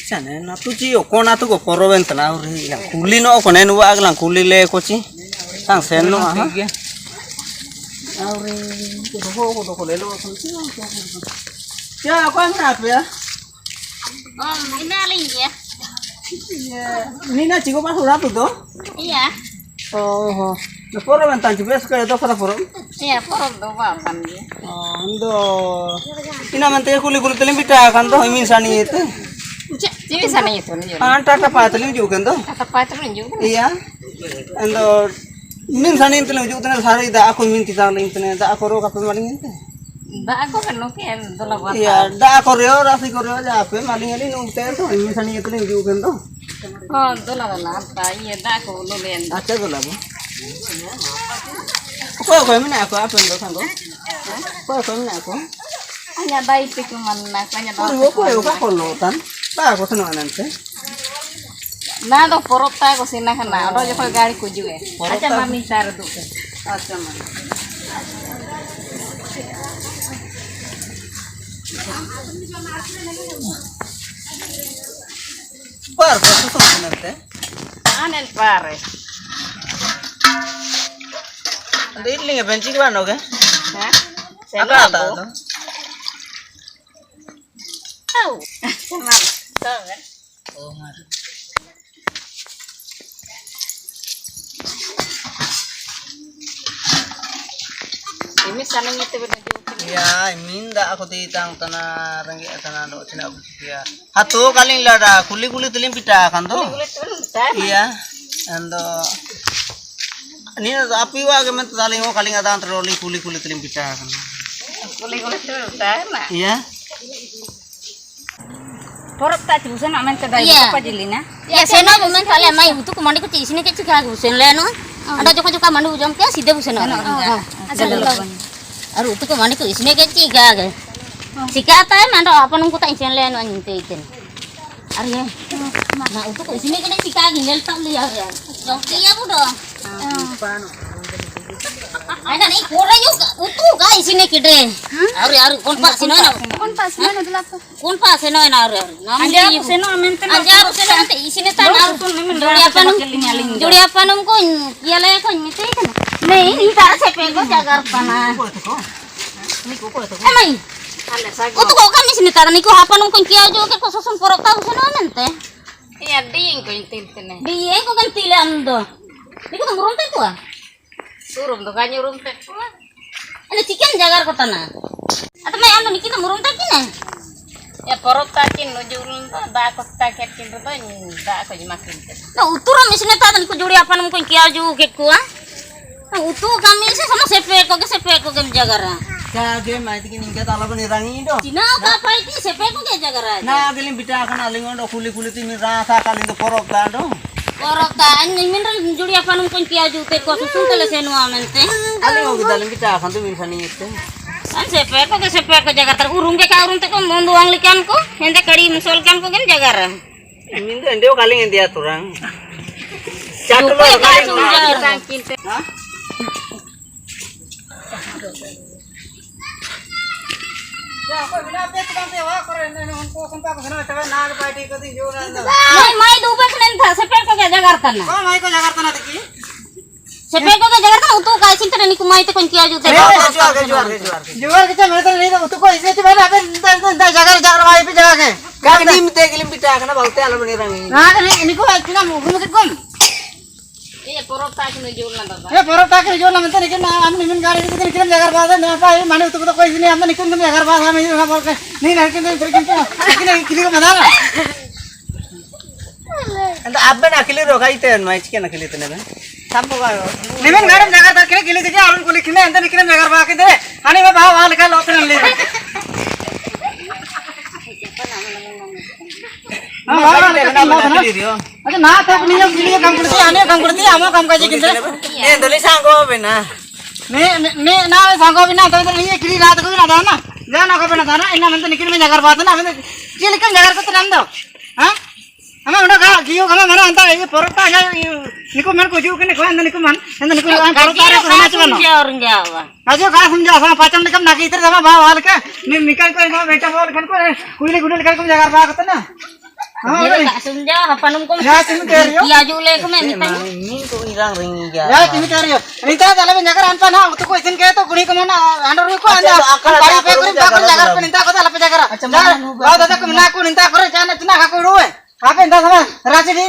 Chane na tu ji okona tu go poroben tana uri yang kuli no okona nu aglang kuli le kochi sang sen no ha auri ko le lo ya kwan na tu ya Ini aling ya. ni na chigo pas ura tu do Iya. oh no poroben tan jibes ka do para porom Iya, porong doa kan dia. ando ina mante kuli kuli telim bita kan do min sani itu Jadi sana itu nih. Tata patelim juga kan Kata Pak itu juga. iya ando min sani telim juga tenan sari da aku min tita ling tenan da aku ro kape maling ente Mbak aku kan oke dola buat. iya da aku reo rasi ko reo ja ape maling ali nu te to min sani telim juga kan Oh, dola apa? Iya, dah aku nulen. acha to labo ko mina aku apa ndo sango ko mina aku Hanya baik itu mana, hanya ko lo tan da aku senang nanti Nah, do porok ta ko sina kana. Ado jo gari ko juwe. Acha mami sar du. acha man par ko to nanti Anel pare. ande idling benci ba no ke Hah? aka ta to Tahu. Sama. Tahu kan? oh mar Ini sananya itu benar juga. ya minda aku titang tanah renggi tanah do cina aku ya hatu kaling lada kuli kuli telim pita kan to iya ando ini api wa ke men taling o kaling ada antroli kuli kuli telim pita kan Kulit-kulit itu nah. iya Porok tak cukup aman kedai apa jilina? Ya seno bumen kali mai utu kumandi ko tisine ke cika gusen leno. Ada joka mandu ujam ke sida busen. Aru utu kumandi ko isine ke cika ke. Cika ta mando apa nung kuta isen leno anyinte iten. Ari ya. Na utu ko isine ke cika gingel tak liya ya. Jong kiya budo. Ada nih kora yuk utu ga isine kide. Aru kon pa sino na. Kon pas mana dulu apa? Kon pa seno na aru. Anja aku seno amente. Anja seno ante isine ta aru. Juri apa nung ko yale ko mite kan. Nei ni tara sepe ko jagar pana. Emai. Utu ko kami sini tara ni ko apa nung ko kiya jo ke ko soson porok ta seno mente. Iya ding ko intil tene. Diye ko kan tilam do. Ni ko murun te ko. Surum do kanyo rum te. Ana chicken jagar ko tana. Ata mai ando nikita murun te kine. Ya porok takin nujul do da ko taket kin do da ko jimakin te. Na uturo misine ta ni ko juri apa nung ko kiya jo ke ko. Na utu kami se sama sepe ko ke jagara. kage mai tikin inga tala bani rangi do Cina ka pai ti sepe ko ke jagara. na gelim bita kana lingon do kuli kuli timi rasa kaling do porok ta do Korok ta ni min juri apa nung ko kiya jo ke ko susun tele senu amente. ali o gidalim bita kan tu min sani ite An sepe ko jagara urung ke ka urung te ko monduang likan ko. Hende kadi musol kan ko ke jagara. min do endeo kaling endia turang catulo Lupa kaling ya, na Tangkin te. ha ya ko bina pe tukang te wa kore ne ko kumpa ko sana tebe nag paiti ko di jo na Mai dupe kenen tha sepe ko ke jagara tana. ko mai ko jakarta na tiki Sepe ko ke jagara tana utu ka sinta ni kumai te ko kiya jo te. jual kita mere tane ni utu ko ise te bana ape da jagar jagar mai pe jaga ke ka dim te gilim bita kana baute ala bani rangi Na ni ko tina mu ke kom. Iya porok takin nujul na do. ya porok tak jo na mentani ke na am nimin gari ke kirim jagar ba na pa mane utu ko ko ise ni am ni kun jagar ba ha mi na bol ke ni na ke ni trikin ke kili ko madala anda abbe na kili ro kai te mai chicken na kili te ne sampo ga nimin garam jagar tar ke kili te alun kuli kine anda ni kirim jagar ba ke de ani ba ba wal ka lote le अच्छा ना तो नियम के लिए काम करती आने काम करती हम काम काजे किंतु ने दली सांगो बिना ने ना सांगो बिना तो नहीं किली रात को ना दाना जाना को बिना दाना इना मन तो निकल में जगर बात ना हम ये लिखम जगर को तो नंद हां हम उड़ा का जियो हम मना अंता ये परोटा है निको मन को जियो के निको अंदर निको मन अंदर निको परोटा रे समझ बनो orang Jawa. आजो का समझा सा पाचन निकम ना की इधर दबा भाव हाल के निकल को बेटा बोल खन को कुली कुली निकल को जगर बात ना Jadi tak sunja hapanum ko. Ya timi terio. Iya jule ko me mitanya. Min ko irang ringi ya. Ya timi terio. Rita dalam jagar anpa na utu ko isin ke to guni ko mana andor ko anda. akal Kali tak pe ko bakar jagar pe ninta ko dalam jagar. Kau dapat ko na ko ninta ko jana cina ka ko ruwe. Apa inta sama raja di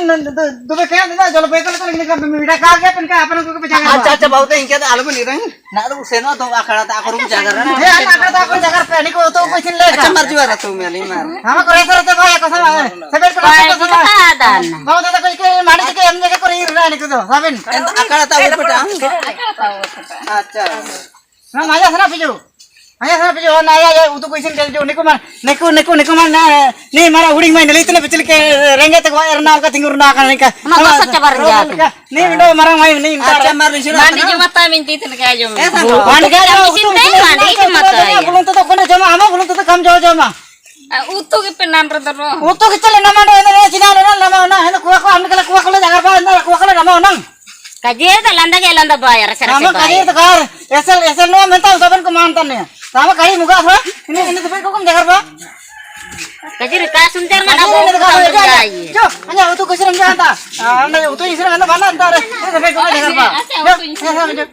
dube kaya ninta jolo pe ko to ni ka bida ka ke pen ka apa ko pe jagar. Acha बहुत इंके तो आलू नहीं रही ना तो सेनो तो आखड़ा ता करू जागर ना He anak ta ko jagar pe ni ko to ko isin le. अच्छा मर जुआ तू मेली मार Hama ko resa resa bhai ko sama. Sebel ko Pai ko kita sama. adan. Mau dapat ko ke mari ke em jaga ko ri ra ni ko to. Sabin. आखड़ा ता ऊपर टांग अच्छा Nah, maya sana piju. Maya sana piju. Nah, ya utu ko isin ke jo niku man na ni mara uding main neli tene picil ke renge te ko erna ka tingur na kan ka. Emang gosok cabar jatuh. Ni window marang main ni. अच्छा मर रही Mandi cuma tay minti tin kaya jom. Mandi ka jo. Mesin teh mandi cuma tay. Belum tuh kena jama ama belum tuh kam jo jama. Utu ke penan rodoro. Utu kecil nama ndo ene cina ndo nama ona hena kuwa ko amne kala kuwa ko jagar pa enda kuwa ko nama onang. Kaji ta landa ke landa bayar sara Nama kali itu kar. Esel no mental saban ko mantan ya. Sama kali muka apa? Ini tuh ko jagar pa. Kaji rika sunjar Nah, mana ini bo dekat ka aja. jai. Jo, hanya untuk kusiran janta. Anda untuk isiran anda mana entar. Ini sampai kau jagar pa. Jo,